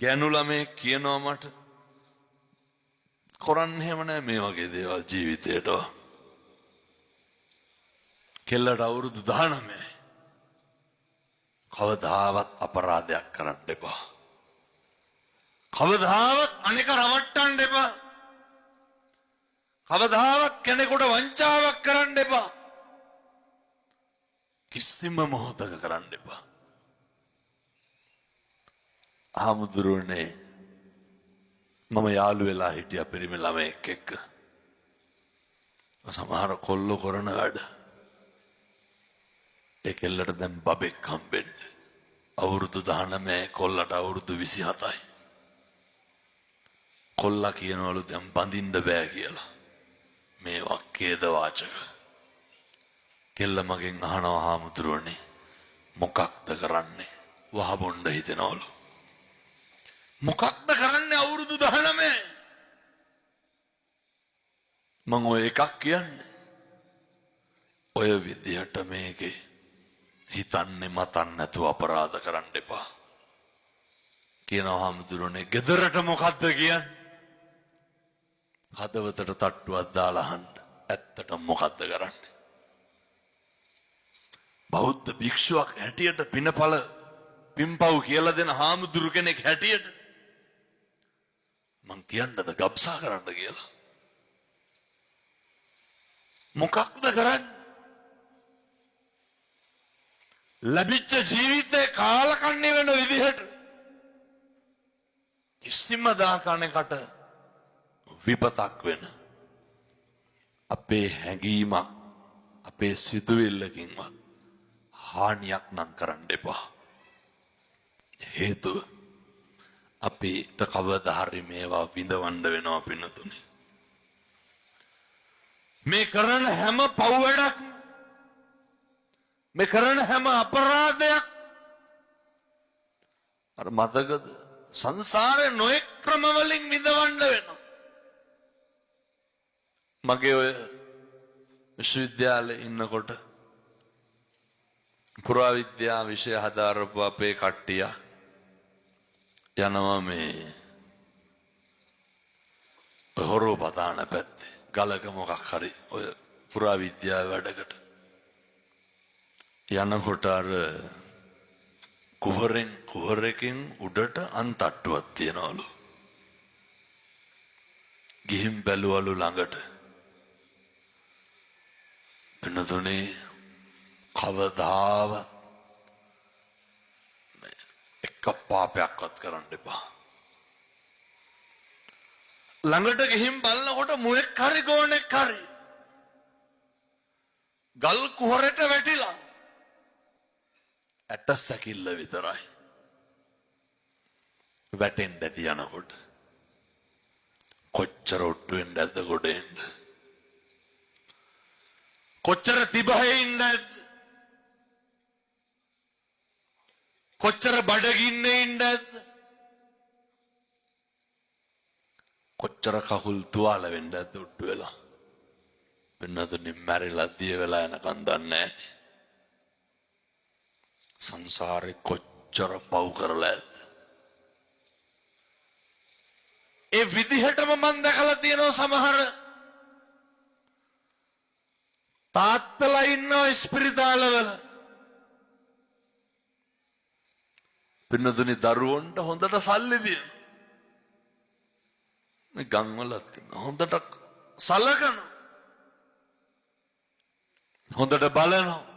ගෑනු ළමයෙක් කියනවා මට කරන්න එහෙම නැහැ මේ වගේ දේවල් ජීවිතේට. කෙල්ලට අවුරුදු 19. කවදාවත් අපරාධයක් කරන්න එපා. කවදාවත් අනික රවට්ටන්න එපා. කවදාවත් කෙනෙකුට වංචාවක් කරන්න එපා. කිසිම මොහොතක කරන්න එපා. ආමුදුරුවනේ මම යාළු වෙලා හිටියා පිරිමි ළමයෙක් එක්ක. සමහර කොල්ලෝ කරන වැඩ. ඒ කෙල්ලට දැන් බබෙක් හම්බෙන්නේ. අවුරුදු 19 කොල්ලට අවුරුදු 27යි. කොල්ලා කියනවලු දැන් බඳින්න බෑ කියලා. මේ වක්කේද වාචක. කෙල්ල මගෙන් අහනවා හාමුදුරුවනේ මොකක්ද කරන්නේ? වහබොණ්ඩ හිතෙනවලු. මොකක්ද කරන්නේ අවුරුදු 19? මම ඔය එකක් කියන්නේ. ඔය විදිහට මේකේ හිතන්නේ මතන්න නැතුව අපරාධ කරන්න එපා. කියනවා හාමුදුරුවනේ ගෙදරට මොකද්ද කියන්නේ? හදවතට තට්ටුවක් දාලා අහන්න. ඇත්තටම මොකද්ද කරන්නේ? බෞද්ධ භික්ෂුවක් හැටියට පිනපල පින්පව් කියලා දෙන හාමුදුරු කෙනෙක් හැටියට මං කියන්නද ගබ්සා කරන්න කියලා? මොකක්ද කරන්නේ? ලැබිච්ච ජීවිතේ කාලකන්ණි වෙන විදිහට කිසිම දාකණකට විපතක් වෙන අපේ හැඟීමක් අපේ සිතුවිල්ලකින්වත් හානියක් නම් කරන්න එපා. හේතුව අපිට කවදා හරි මේවා විඳවන්න වෙනවා පින්නතුනි. මේ කරන හැම පව් වැඩක්ම මේ කරන හැම අපරාධයක් අර මතකද සංසාරේ නොඑක් ක්‍රම වලින් විඳවන්න වෙනවා. මගේ ඔය විශ්වවිද්‍යාලේ ඉන්නකොට පුරාවිද්‍යා විෂය හදාරපු අපේ කට්ටිය යනවා මේ හොරෝ පතාන පැත්තේ ගලක මොකක් හරි ඔය පුරාවිද්‍යාව වැඩකට යනකොට අර කුහරෙකින් උඩට අන්තට්ටුවක් තියනවලු. ගිහින් බැලුවලු ළඟට. පින්නතුනේ කවදාවත් එක පාපයක්වත් කරන්න එපා. ළඟට ගිහින් බලනකොට මුවෙක් හරි ගෝනෙක් හරි ගල් කුහරයට වැටිලා ඇට සැකිල්ල විතරයි වැටෙන්න ඇති යනකොට. කොච්චර ඔට්ටුවෙන්ද ඇද්ද ගොඩෙන්ද? කොච්චර තිබහෙින්ද ඇද්ද? කොච්චර බඩගින්නේ ඉන්න ඇද්ද? කොච්චර කකුල් තුවාල වෙන්න ඇද්ද ඔට්ටු වෙලා? පින්නතුනි මැරිලා දිය වෙලා යනකම් දන්නේ නැහැ. සංසාරේ කොච්චර පව් කරලා ඇද්ද? ඒ විදිහටම මම දැකලා තියෙනවා සමහර තාත්තලා ඉන්නවා ඉස්පිරිතාලවල. පින්නතුනි දරුවන්ට හොඳට සල්ලි දෙන. මේ ගම්වලත් හොඳට සලකන. හොඳට බලනවා.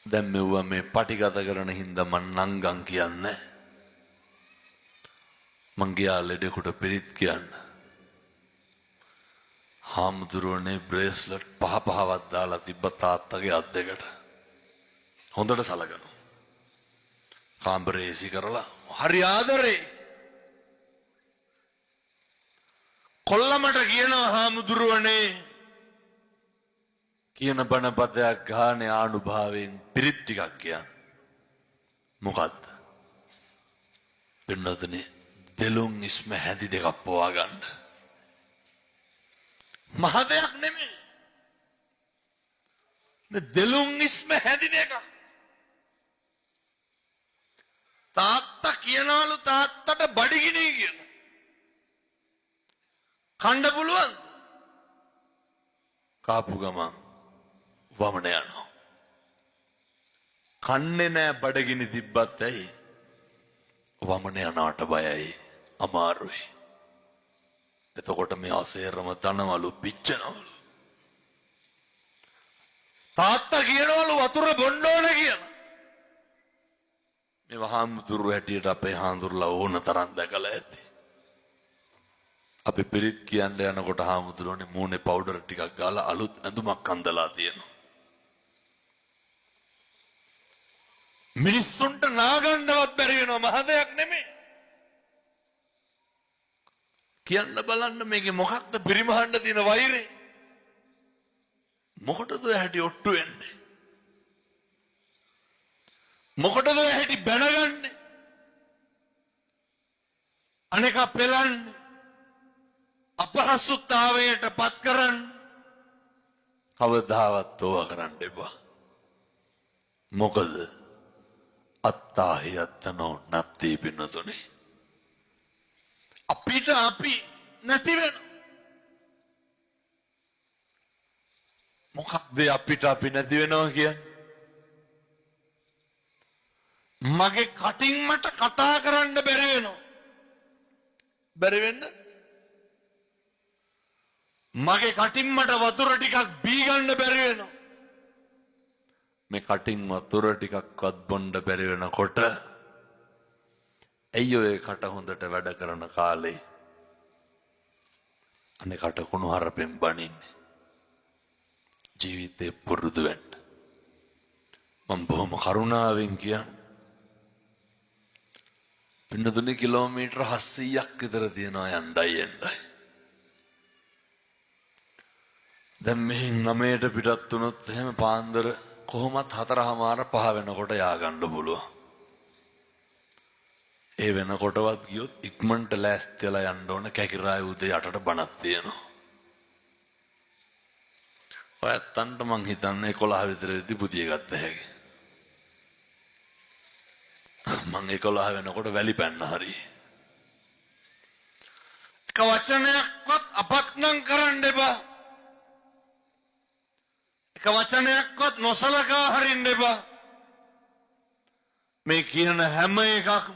දැන් මෙවුවා මේ පටිගත කරන හින්දා මං නංගන් කියන්නේ. මං ගියා ලෙඩෙකුට පිරිත් කියන්න. හාමුදුරුවනේ බ්‍රේස්ලට් පහවත් දාලා තිබ්බ තාත්තගේ අත් දෙකට. හොඳට සලකනවා. කාමරේ ඒසි කරලා හරි ආදරේ. කොල්ලමට කියනවා හාමුදුරුවනේ කියන බණ පදයක් ගානේ ආනුභාවයෙන් පිරිත් ටිකක් කියන්න. මොකද්ද? පින්නතුනේ දෙලුන් ඉස්ම හැදි දෙකක් පවා ගන්න. මහ දෙයක් නෙමෙයි. මේ දෙලුන් ඉස්ම හැදි දෙක. තාත්තා කියනවලු තාත්තට බඩගිනි කියලා. කන්න පුළුවන්. කාපු ගමන් වමන යනවා. කන්නේ නෑ බඩගිනි තිබ්බත් ඇයි? වමන යනාට බයයි, අමාරුයි. එතකොට මේ අසේරම තනවලු පිච්චෙනවලු. තාත්තා කියනවලු වතුර බොන්න ඕන කියලා. මේ වහාමුදුරු හැටියට අපේ හාමුදුරුලා ඕන තරම් දැකලා ඇති. අපි පිරිත් කියන්න යනකොට හාමුදුරුවනේ මූණේ පවුඩර් ටිකක් ගාලා අලුත් ඇඳුමක් අඳලා තියෙනවා. මිනිස්සුන්ට නාගන්නවත් බැරි වෙනවා, මහ දෙයක් නෙමෙයි. කියන්න බලන්න මේකේ මොකක්ද පිරිමහන්න තියෙන වෛරේ? මොකටද ඔය හැටි ඔට්ටු වෙන්නේ? මොකටද ඔය හැටි බැනගන්නේ? අනේක පෙලන්නේ, අපහසුතාවයට පත් කරන්නේ. කවදාවත් ඕවා කරන්න එපා. මොකද අත්තාහි අත්තනෝ නැති පින්නතුනේ. අපිට අපි නැති වෙන. මොකක්ද අපිට අපි නැති වෙනවා කියන්නේ? මගේ කටින් මට කතා කරන්න බැරි වෙනවා. බැරි වෙන්න? මගේ කටින් මට වතුර ටිකක් බී ගන්න බැරි වෙනවා. මේ කටින් වතුර ටිකක්වත් බොන්න බැරි වෙනකොට ඇයි ඔය කට හොඳට වැඩ කරන කාලේ අනේ කට කුණු හරපෙන් බනින්නේ? ජීවිතේ පුරුදු වෙන්න. මම බොහොම කරුණාවෙන් කියන්නේ. පින්නතුනේ කිලෝමීටර 700ක් විතර තියෙනවා යන්නයි එන්නයි. දැන් මෙහෙන් 9ට පිටත් වුණොත් එහෙම පාන්දර කොහොමත් 4:00 වෙනකොට ය아가න්න පුළුවන්. ඒ වෙනකොටවත් ගියොත් ඉක්මනට ලෑස්තිලා යන්න ඕන. කැකිරාය උදේ 8ට බණක් තියෙනවා. ඔයත්තන්ට මං හිතන්නේ 11 විතර වෙද්දි පුතිය ගත්ත හැකි. මං 11 වෙනකොට වැලි පැන්න හරි. එක වචනයක්වත් අපත්නම් කරන්න එපා. එක වචනයක්වත් නොසලකා හරින්න එපා. මේ කියන හැම එකක්ම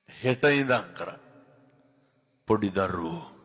හෙට ඉඳන් කරන්න. පොඩි දරුවෝ